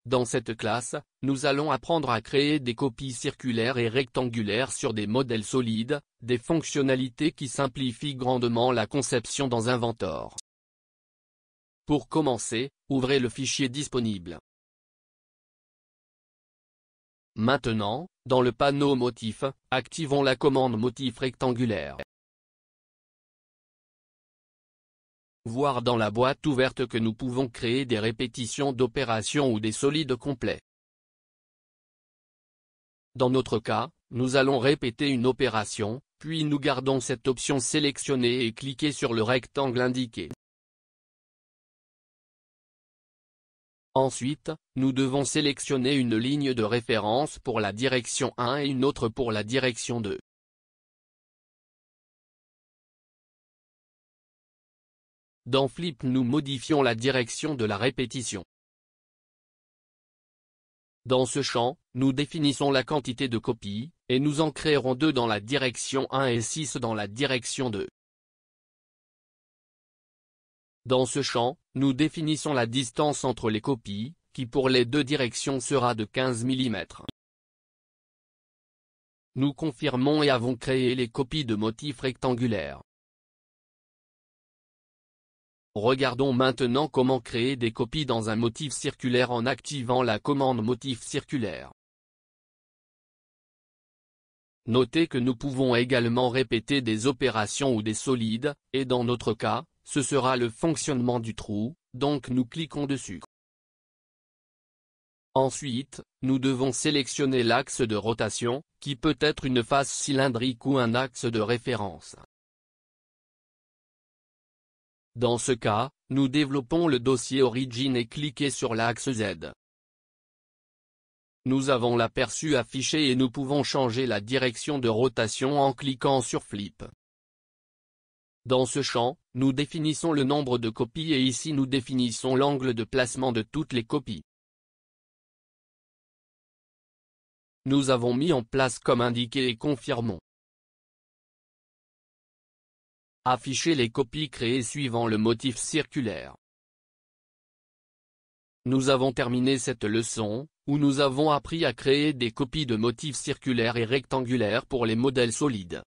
Dans cette classe, nous allons apprendre à créer des copies circulaires et rectangulaires sur des modèles solides, des fonctionnalités qui simplifient grandement la conception dans Inventor. Pour commencer, ouvrez le fichier disponible. Maintenant, dans le panneau Motif, activons la commande Motif rectangulaire. Voir dans la boîte ouverte que nous pouvons créer des répétitions d'opérations ou des solides complets. Dans notre cas, nous allons répéter une opération, puis nous gardons cette option sélectionnée et cliquez sur le rectangle indiqué. Ensuite, nous devons sélectionner une ligne de référence pour la direction 1 et une autre pour la direction 2. Dans Flip, nous modifions la direction de la répétition. Dans ce champ, nous définissons la quantité de copies, et nous en créerons 2 dans la direction 1 et 6 dans la direction 2. Dans ce champ, nous définissons la distance entre les copies, qui pour les 2 directions sera de 15 mm. Nous confirmons et avons créé les copies de motifs rectangulaires. Regardons maintenant comment créer des copies dans un motif circulaire en activant la commande Motif circulaire. Notez que nous pouvons également répéter des opérations ou des solides, et dans notre cas, ce sera le fonctionnement du trou, donc nous cliquons dessus. Ensuite, nous devons sélectionner l'axe de rotation, qui peut être une face cylindrique ou un axe de référence. Dans ce cas, nous développons le dossier Origin et cliquez sur l'axe Z. Nous avons l'aperçu affiché et nous pouvons changer la direction de rotation en cliquant sur Flip. Dans ce champ, nous définissons le nombre de copies et ici nous définissons l'angle de placement de toutes les copies. Nous avons mis en place comme indiqué et confirmons. Afficher les copies créées suivant le motif circulaire. Nous avons terminé cette leçon, où nous avons appris à créer des copies de motifs circulaires et rectangulaires pour les modèles solides.